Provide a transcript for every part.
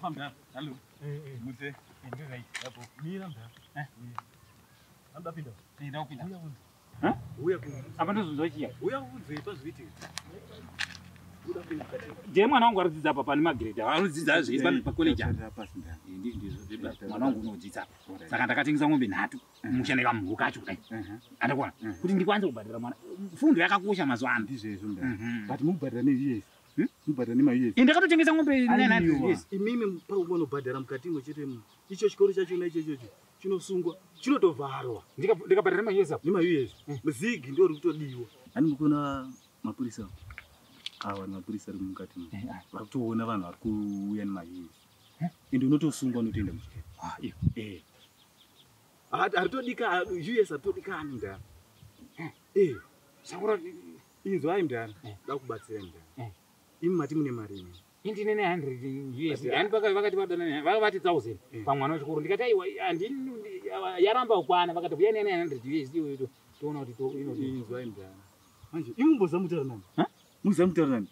Apa mdara? Halo. Muse. Ndio right. Hapo. Mira mdara. Anda pinda. Ndio pinda. Ha? Uya ku. Apa ndo zozochia? Uya kunze pazviti. Uda pinda. Je mwana wangu aridzidza apa pani magrade. Anodzidza zviri pani pa college. Apa mdara. Ndizvo mwana wangu unodzidza. Saka ndakatengesa ngombe 3 mushane kamhuku kacho kudai. Andakwana. Kuti ndikwanze kubhadhara mwana. Fundo yakakosha mazuva ano. Ndizvo mdara. But mubhadhara ne mubhadhara nema years. Ndakatotengesa ngombe 900 years. Imimi pauno bhadhara mukati mwechete icho chikoro chachona ichocho chinosungwa chinotovharwa. Ndikabhadhara nema years apo. Nema years. Muzigi ndio uri kutodiwa. Ani mukona mapurisa. Awa mapurisa ari mukati mwo. Vakutoona vanhu vari kuuya nema years. Ende unotosungwa unotoenda muchikepe. Iyo. Haritodika US haritodika mndana. Sakura inzwai mndana. Ndakubatsira mndana. Imi mati mune mari imi. Indine 900 US. Yani vakati vadana vakati 1000 pamwana wechikuru ndikati aiwa andini yaramba ukwana vakati uya 900 US iwe toona kuti inzwai mndana. Manje imumboza mutara nani? Muza mutara nani?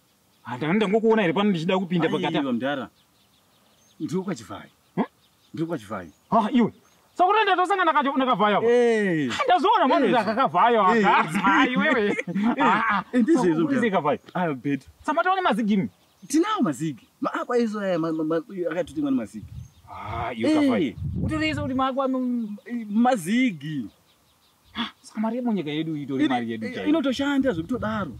Ndakanda ngokuona iri pano ndichida kupinda pakati mndana. Ndiro kwachivai. Ndiro kwachivai. Iwe. Sakura ndatosangana nakavhayo apa. Ndazoona mwana ndakakavhayo aka. Hai wewe. Ndizvo izvo ndakavhayo. Bet. Samataone mazigi. Tinawo mazigi. Maakwa izo akatoti mwana mazigi. Iwe kavhayo. Utoriisa kuti maakwa mazigi. Saka mari yemunyika yedu itori mari yedu. Inotoshanda zvekutodaro.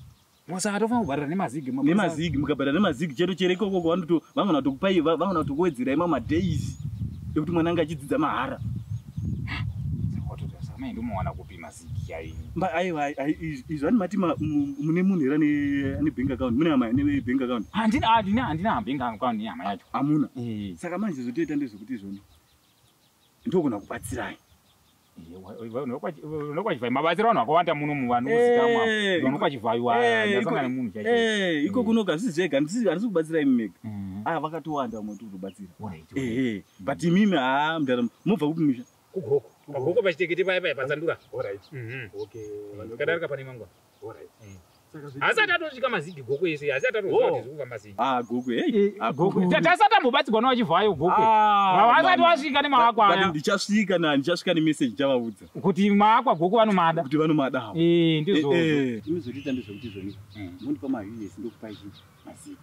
Mwasaka tofanira kubhadhara nemazigi. Nemazigi mukabhadhara nemazigi chedu chereko koko vangona kutokupai vangona kutokuwedzera ima madays. Ekuti mwana anga achidzidza mahara. Saka mai ndomuwana kupi mazigi yayi. Aiwa izvo ani mati mune munhu era ane bank account mune hama ne bank account. Handina bank account yama yacho. Amuna. Saka manje zvotoita ndezvekuti izvoni. Ndokona kubatsirai. Unokwachivhai mabatsiro vanhu vakawanda muno muvanouzikamwa unokwachivhaiwa ndasangana nemunhu chacho iko kunoga zvisi zvega handisi kubatsira imi mega vakatowanda moti kutobatsira but imimi mndara mobva kupi misha kugoko pachitekete paya patsandura kadarika pane mangwa asi atatosvika mazigi goko ese asi atatoziva kuti zvikuva mazigi goko tasati ambobatsirwa nawachivhayo goko asati wasvika nemaakwa aya ndichasvika nemeseji chavaudza kuti maakwa goko vanomada kuti vanomada ndizvo imizotiita ndezvekuti izvoni mundipa mahuyesi ndokupai mazigi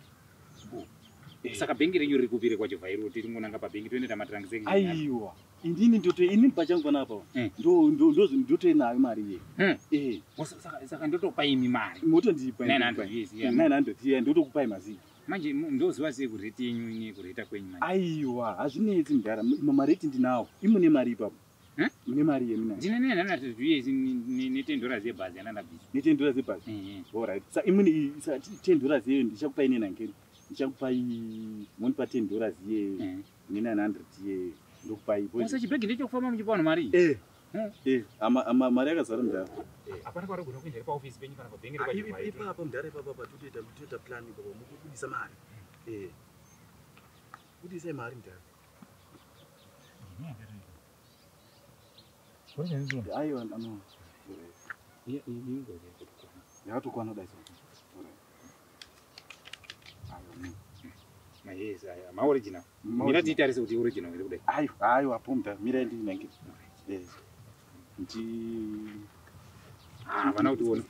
saka bhengi renyu riri kupire kwachivhairo tiri ngonanga pabhengi toenda matransaction aiwa inini pachangu panapa ndotoinayo mari ye saka ndotopai imi mari motondipa 900 ndotokupai mazigi manje ndoziva sei kureti yenyu nekureta kwenyu manje aiwa hazvinetsi mndara mareti ndinawo imune mari ipapo mune mari yemina ndine 900 US ne$10 yebhazi yanandabvisa ne$10 yebhazi alright sa imune $10 yeyo ndichakupai nenhangeni ndichakupai munipa $10 ye ne900 ye ndokupai wasa chibhegi ndechokufamba muchipawana mari mari yakazara mndara apana kwarogona kuenda paofisi penyu kana pabhengi ipapa mndara ipapa totoita plan ipapa mukubudisa mari budisai mari mndara aiwa yakatokwana kudai yes maoriginal mira tiitarise kuti original iri kudai aiwa pomta mira ndinange vana kuti uone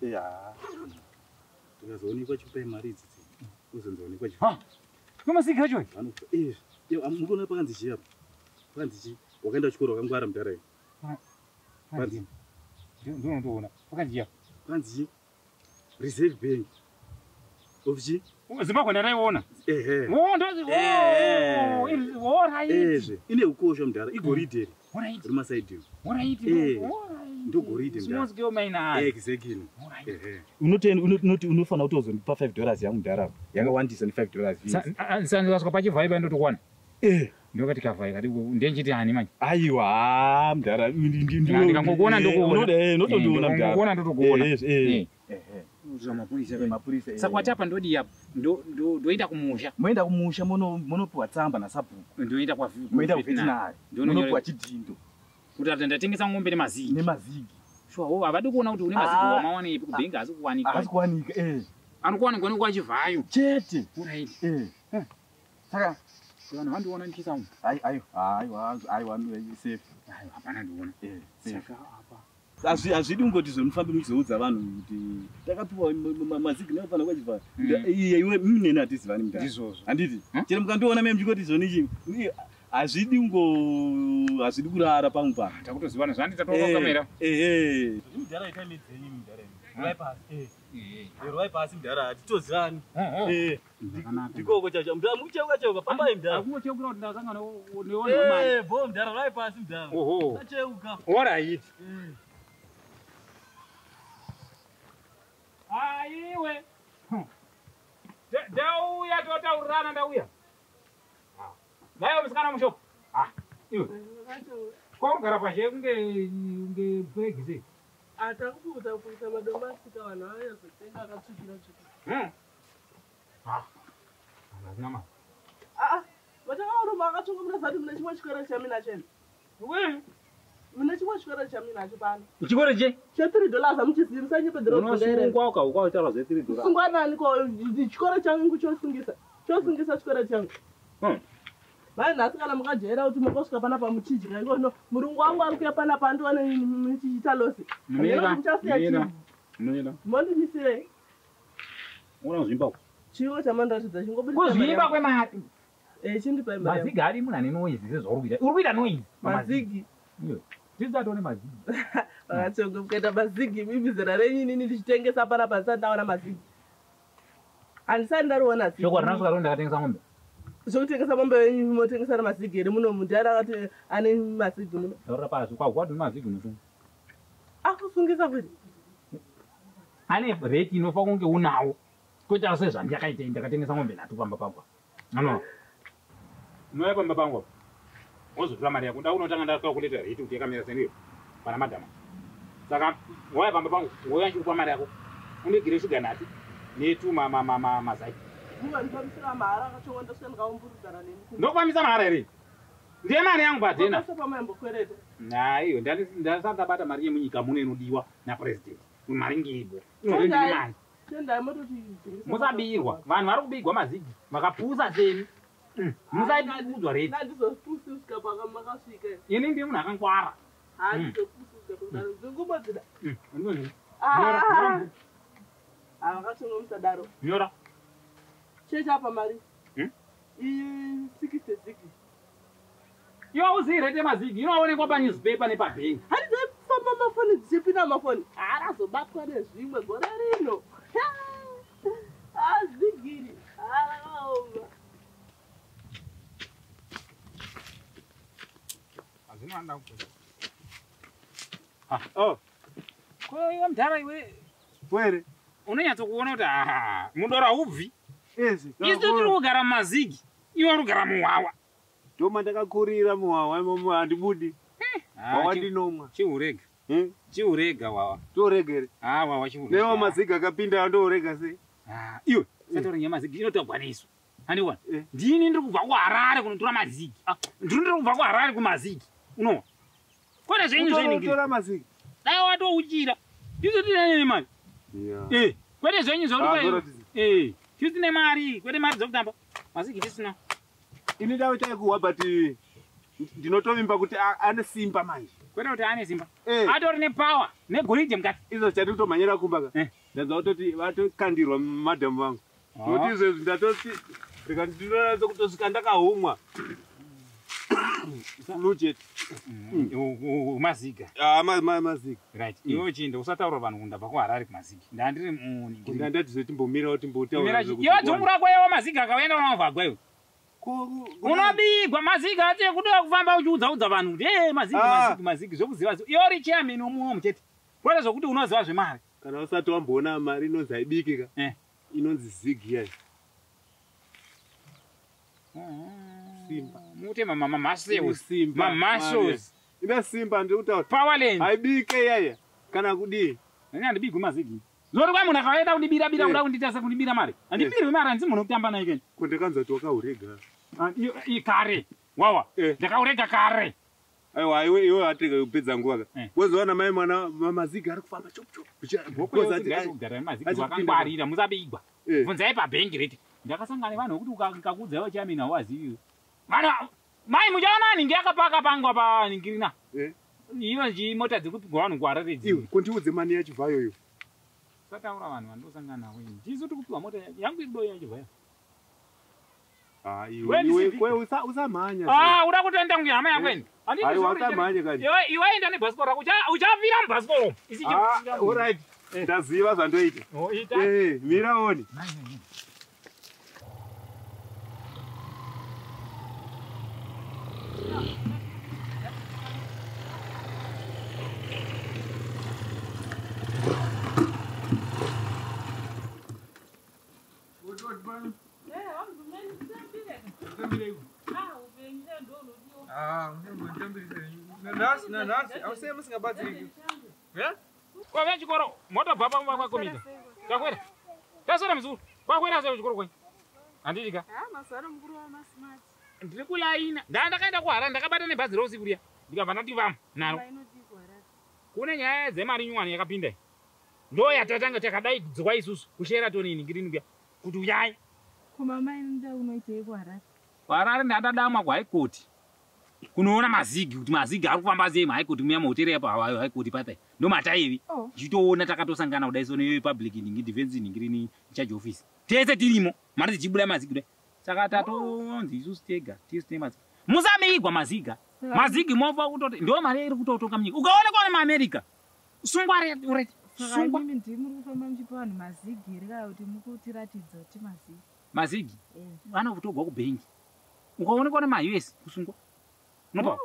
tikazoonekwa chikupai mari idzi uzonzoonekwa chimasiki acho mukuona pakanzi chi apa pakanzi chi wakaenda kuchikoro wakangwara mudhara iyi ndinotoona pakanzi apa pakanzi chi reserve bank of chi zimbabwe ndaraiona ine ukosha mudhara igoridhe riri masaidhi ndogoridhe exactly unofanira kutozondipa $5 yangu mudhara yakawandisa ne$5 sandikasvika pachivhaiba ndotokwana ndokati kavhai kati ndenchiti hani manje aiwa mudhara ndikangokuona ndotokuona ndotokuona mapurisa saka watapa ndodi apa ndoenda kumusha moenda kumusha monopiwa tsamba nasabhuku ndoenda kuvetinari monopiwa chidhindo kuti ati ndatengesa ngombe nemazigi shuwa havadi kuona kuti une mazigi wamawanepi kubhengi asi kuwanika anokuwanikwa nekuachivhayo chete saka vanhu vandiona ndichisamu aiwa safe hapana ndiona saka apa hazvidi ungoti zvonofambe muchizoudza vanhu kuti takapiwa mazigi nevanofana kwachiva iwe mneni hatizivani mudhara handiti chero mukandiona meme chikoti zvoni hazvidi kurara pamwe pano takutozivana zvanditatokamera mudhara itamedzenyi mudhara rovai pasi mudhara hatitozivani ndikoko chacho mudhara mukucheuka pambai mudhara kungocheukira kuti ndakasangana bo mudhara rovai pasi mudhara acheuka orit aiwe ndauya totaurirana ndauya nayo musikana mushoko iwe kwaugara pashe kunge bhegi sei atakuputa kuita madomasika vanhu vayazotenga akatsukira hazina mari vatakauroma akatsungumira zati mune chimwe chikoro chamina chene mune chimwe chikoro chaminacho pano chikoro che $3 amuchizivirisa nyepedzerosunga ukautaura $3 sungwananiko chikoro changu chosungisa chikoro changu vai nhasi kana mukajaira kuti makosvika panapa muchidya ikono murungu wangu ari kuya panapa andione muchiita losi muchasiya mondimisirei una zvimba chiwo chamandatidza kuzvimba kwemati chindipa mazigi ari munhu ane noizi sezvauri kuita noizi mazigi tisatone mazigi vakatongo mukaita mazigi mimizera renyinini ndichitengesa panapa ndisati ndaona mazigi handisati ndariona shoko rinasvika ro ndakatengesa mombe zvokutengesa mombe wenyu motengesana mazigi here muno mundara akati ane mazigi muno taurira pasi kwakwati mazigi unosunga akusungisa kuti ane reti inofa kunge unawo kuita sezvandiyakaita ndakatengesa mombe nhatu pamba pangwa ano unouya pamba pangwa wozotora mari yako ndaunotanga ndakakuleta reti kuti yakamira sendiyo pana madhama saka wauya pamba pangu wouya nchikupa mari yako undigire shuga nhati netu mazai ndikufambisira mahara akachonga ndosvika ndikaumburudzana nemi ndokufambisa mahara here ndiye mari yangu badhena pamaembokwereta naiyo ndasati ndabata mari yemunyika muno inodiwa napurezidendi mari ngeibo inodendini mari tendai mototi musabirwa vanhu vari kubigwa mazigi vakapusa seni musaiudzwa reti nandizopusi kusvika pakamakasvika ini ndi munhu akangwara handizopusi kusvika zingumodzida vakachonga musadaro nyora chechapa mari i60 iwo uzirete mazigi inoonekwa panewspaper nepabhengi handizofamba mafoni dzichipinda mafoni arazobatwa nezvimwe gore rino azigiri akaoma azinoanda iwe mudhara iwe were unonyatsokuona kuti mudora ubvi isi isu tiri kugara mumazigi iwe uri kugara muhwawa ndoma ndakakurira muhwawa imomo handibudi wawa ndinomwa chiurega wawa toregere wawa newo mazigi akapinda andoorega sei iwe satori nyamazigi inotogwaniswa handiona ndini ndiri kubva kuharare kunotora mazigi ndiri kubva kuharare kumazigi unoona kone zvenyu zveningira mazigi dai watouchira isu tinene mari kwete zvenyu zvauri tisine mari kwete mari dzokutamba mazigi tisina ini ndaita kuhwa but ndinotovimba kuti ane simba manje kwete kuti ane simba atori nepower negoridhe mukati izvo chati kutomhanyira kumbaka ndadza kutoti vatokandirwa madhamu vangu noti izvezvi ndatoti rika ndinonatsa kutosvika ndakahumwa flujet maziga maziga right iwe uchinda usataura vanhu ndabva kuharare kumazigi ndandiri ndandatizotimbomira kuti mbotaura iwe dhumura kwayewo maziga akaenda unamavhagwa iwe unobigwa mazigi ati kuda kufamba uchiudzaudza vanhu kuti mazigi zvokuziva iwe uri chairman womuwo muchete kwete zvokuti unoziva zvemari kana usati wamboona mari inonzi aibikika inonzi zigi yayo simba mute mamashows ine simba ndiri kutaura powerland aibike yaya kana kudii nani handibigwi mazigi zori kwa munhu akaenda kundibira kuda kundita sekundibira mari handibirwi mari handisi munhu wekutamba naye keni kundikanza kuti wakaurega kare wawa ndakaurega kare aiwa iwe atega kupedza nguva wozoona mai mwana mazigi ari kufamba chokchokagara musabigwa bvunzai pabhengi reti ndakasangana nevanhu vekuti ukakudza chairman hawazivi Mana mai mujaona ninge akapaka pangwa pa ningirina. Eh. Iwo nji mota dzikupigwa vanhu kwarare dzi. Iwe kontiudze mani yacho vayo yo. Sataura vanhu vandosangana nawo. Ndizo tikupigwa mota yangu idoya yacho vayo. Iwe usamhanya. Uda kutoenda kunge hama yakweni. Ari wakamhanya kani. Iwe enda nebhasikoro uchafira mubhasikoro. All right. Ndaziva zvandoita. Ita. Miraoni. Kwa chikoro moto baba mwa komita. Kakwera. Tasora mzuri. Kwakwera sasa chikoro kwenye. Andika. Masara mkuru wa masimati. Ndiri kulaina. Ndakaenda kuhara ndakabata nebhazi rausiku riya. Ndikabva ndativamo naro. Kune nyaya dzemari nyuwani yakapinda. Ndo yatatanga takadai kudzikwa isusu kushera tonini ngirini kuya. Kuti uyai. Kumamai nda unoitei kuHarare. Harare ndadadamwa kuHigh Court. Kunoona mazigi kuti mazigi ari kufamba sei muHigh Court muya mahotera apa High Court patai. Ndo mataivi. Chitoona takatosangana kudai sono yoyo public defense ngirini charge office. Tese tirimo mari tichibuda mazigi kudai. Saka tatonzi isusu tega tisi mazigi. Musameigwa maziga. Mazigi mova kutoti ndo mari iri kutotoka munyika. Ukaonekwa nemuAmerica. Sungware ureti. Sungwa mimi ndimuri kufamba muchipa vanhu mazigi rika kuti mukutiratidza kuti mazigi. Mazigi. Vana kutogwa kubenki. Ukaonekwa nemaUS kusungwa. Nopa.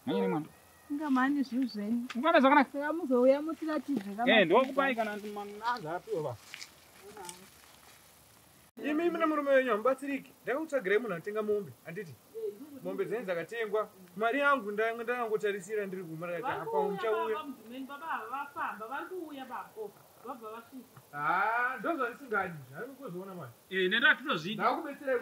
Manyene mwana. Ngamani zvinhu zvenyu. Ngwana zvakanaka. Saka muzouya mutiratidze kama. Ndokupai kana manhaza apiwa. Imi mina murume wenyu hamubatsiriki. Ndakakutsvagirei munhu anotenga mombe. Handiti? Mombe dzenyu dzakatengwa. Mari yangu ndangotarisira ndiri kumaraka apa muchauya. Baba vafamba vari kuuya bako. Vabva vasvika. Ndozvanisingadi. Hari kuzoona mari. Nenda tinozvida. Ndakubetserai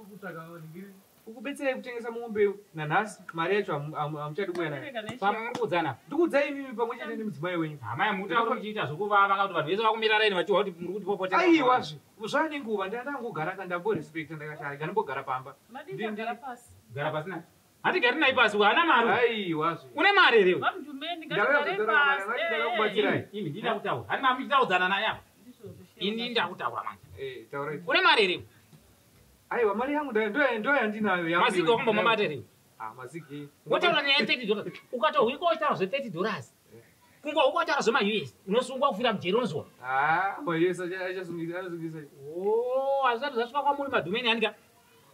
kutsvaga ningiri. Ukubetserai kutengesa mombe nanhasi. Mari yacho hamuchadi kuuya nayo. Pamukudzana. Ndikudzai imimi pamwe chete nemudzimai wenyu. Hama mutaura muchiita zvokuvava kuti vanhu vese vakumira raini vachiwa kuti muri kuti popota. Aiwazve. Zvane nguva ndandangogara kandamborespecta ndakati hai gandimbogara pamba. Ndingara pasi. Gara pasi na. Hatigari nai pasi hana mari. Aiwazve. Une mari here. Vamjumeni ngagare pasi. Ndakakubatsirai. Imi ndida kutaura. Hani mami chitaudzana naye apa. Ini ndakutaura manje. Taurai. Une mari here. Aiwa mari yangu ndo yandinayo yangu. Mazigi wakumbomabata here. Mazigi. Ngotaura ne $30. Ukatohwika utaura $30. Kungwa ukataura zvemaUS. Unosungwa kufira mujeri unozwa. MaUS achasungisa. Azvati zvasvika kwamuri madhumeni anika.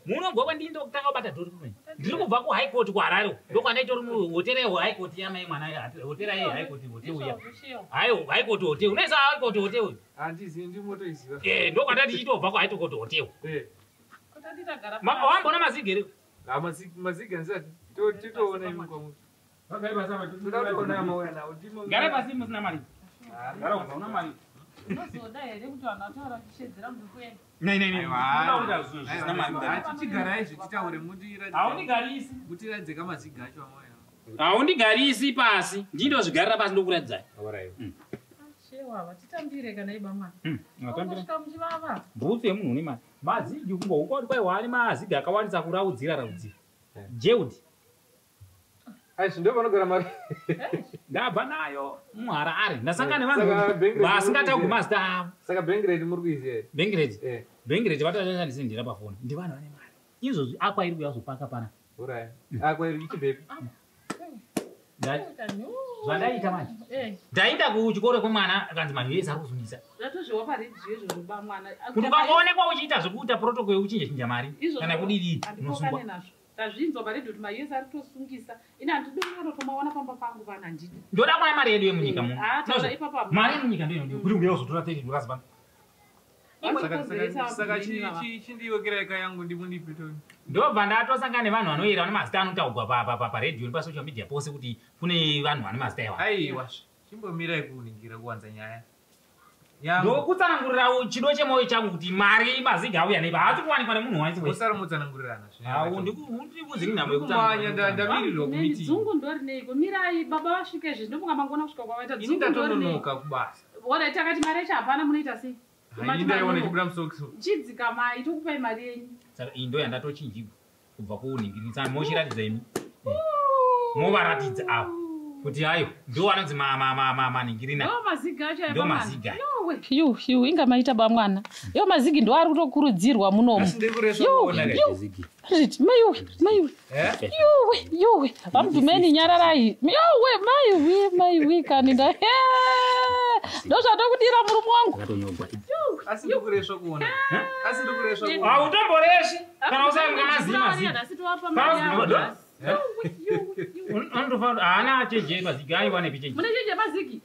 Munobva kwandindi ndokutanga kubata dhori kumweni. Ndiri kubva kuHigh Court kuHarare. Ndokwandaita uri muhotera yeHigh Court yamai mwana hotera yeHigh Court hotel uya. Hayi High Court hotel. Unoisa High Court hotel uyu. Handizi ndimotoiziva. Ndokwandati tichitobva kuHigh Court hotel. Wambona mazigi here? Mazigi handisati. Titoona imi kwamuti. Vagari basa todakuona amauya nawo. Gare pasi musina mari. Gara una mari. Unozoda here kuti vanhu vataura kushedzera mukuenda. Tichigarai zvititaure haundigarisi mutiradze kamazigi acho amauya. Haundigarisi pasi. Ndindozvigarira pasi ndokuradzai. Shewa vatitambire kana iba mwana. Kusvika muchivava. Bhutsu yemunhu une mari. Mazigi kungouka kwai wani mazigi akawandisa kuraudzira. Jeudi. Aizvi ndo panogara mari. Ndabva nayo muHarare. Ndasangana nevanhu vasingatauri kumazita avo. Saka Bangrade muri kuiziya here? Bangrade. Bangrade vatoshandisindira pafoni. Ndi vanhu vane mari. Izvozvi Aqua iri kuuya kuzopaka pana. Urai. Aqua iri ichibhepi. Zvandaita manje. Ndaita kuchikoro kwemwana akanzi maUS ari kuzumisa. Ndatozviwa paredio izvo zvoba mwana. Kuti ukaonekwa uchiita zvekuita protocol yekuchinja mari kana kudii unosungwa. Ndazvinzwa paredio kuti maUS ari kutosungisa. Ina handidi kunotomaona pamba pangu pana handidi. Ndoda kuona mari yedu yemunyika muno. Mari yemunyika ndiyo inodiwa kuti uya uzotora $30 pano. Saka chindiwekera eka yangu ndimundipe toni. Ndobva ndatosangana nevanhu vanoyera vane mazita anotaurwa paredio nepasocial media pose kuti kune vanhu vane mazita ewa. Aiwa, chimbomirai kuningira kuwanza nyaya. Ndokutsanangurira chido chemoyo changu kuti mari mazigi auya neipa haasi kuwanikwa nemunhu waisi wese. Usara mutsanangurirana. Ndikuzini nhamo yekutsanangurira. Ndamirirwa kumiti. Dzungu ndorineiko? Mirai baba vasvike izvi ndomunga mangona kusvika kwavaita dzungu ndorineiko? Ndatononoka kubasa. Ora takati mari yacho hapana munoita sei? Ndaiona chibuda musokisi. Chidzika mai tokupai mari yenyu. Saka iyi ndo yandatochinjigwa. kubva kuuningirisa mochiratidza imi movaratidza avo kuti hayo ndo anonzi maningirina ndo maziga yu inga maita bamwana yo mazigi ndo ari kutokurudzirwa munomu yuwe vamudhumeni nyararai maiwi kaninda ndozvatokudira murume wangu hautomboreshi kana usainga mazimazi haana cheje mazigi aiwa nepicheje mune cheje mazigi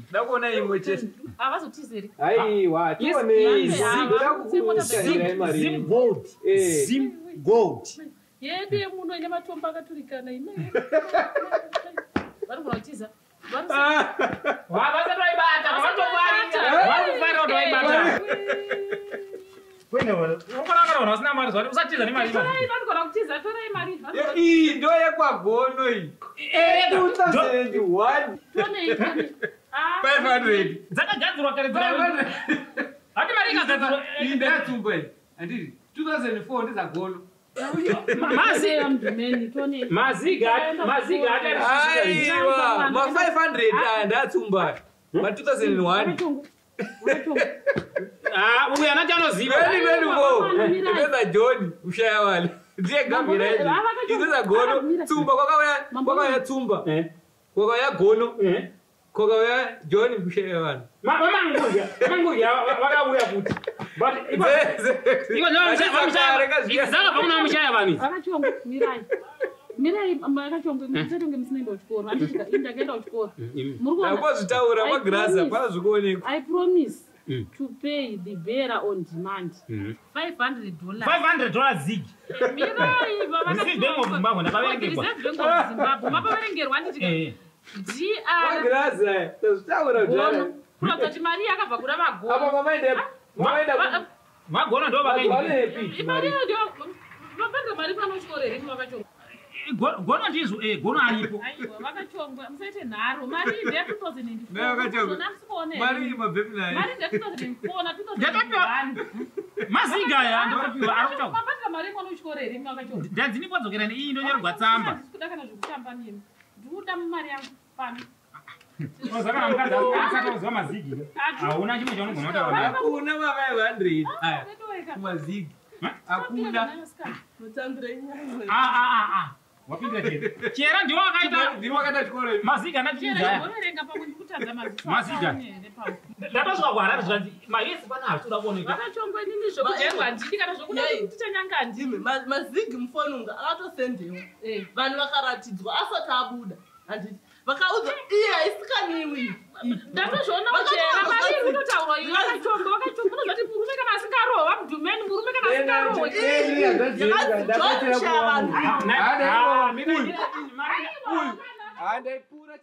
ndakuona imwe chete avazotizeri aiwa Zim Gold yedu yemuno ine matombo akaturikana ime vari kunotiza vasatoibata vakufara kutoibata ukonakarona usina mari zvati usatiza nemari vanogona kutiza torai mari iyi ndo yekwagono iyi 2001 500 dzakagadzirwa kare hati mari ikagadzirwa iyi ndayatsumba iyi handiti 2004 ndizagono maziga aiwa ma500 ndayatsumba ma2001 uyu ana chanoziva ipeza John ushaya wale ndiye gambira izi iziza gono tsumba kwakauya tsumba kwakauya gono kwakauya John ushaya wale mamangurya vakauya kuti izaka pakuna mushaya vanhu vakachongwa mirai makachongwa musatonge musinaenda kuchikoro andakaenda kuchikoro akozvitaura magrasa pana zvikuonekwa I promise to pay the bearer on demand $500 zig mirai vavanazimbabwe napaverengerwa mapaverengerwa nditi magrasa tazvitaura gono kuti mari yakabva kuda magono apa magono ndo vakaepi mari ndio vapanga mari panochikoro here makachongwa gono ndizvo gono aripo aiwa vakachongwa musaite nharo mari ndeye 2004 mari mabhepi naye mari ndeye 2004 na 2001 maziga aya ndakapiwa arikuchongwa mapanga mari panochikoro here makachongwa ndadzini kwadzokera neiyi ndonyorwa tsamba ndikuda kana zvekutamba nemi ndikuda mumari yangu pano zakana mukadzi asatoziva mazigi hauna chimwe chaunogona kutaura hakuna ma500 aya kumazigi hakuna wapinda chera ndiwo wakaita chikoro maziga maziga ndatosvika kuharare zvanzi maesi pana hatoda kuoneka vakachongwa inini zvokujerwa ndini kana zvokuda tichanyanga ndimi mazigi mufonunga akatosendewa vanhu vakaratidzwa asati abuda handiti vakaudzwa iye haisikaniwi ndatozviona kuchera mari iri kutotaurwa iyo vakachongwa unozvati murume kana asingarohwa mudhumeni murume kana asingarohwa yakadzidzoshaya vanhu uyu handaipura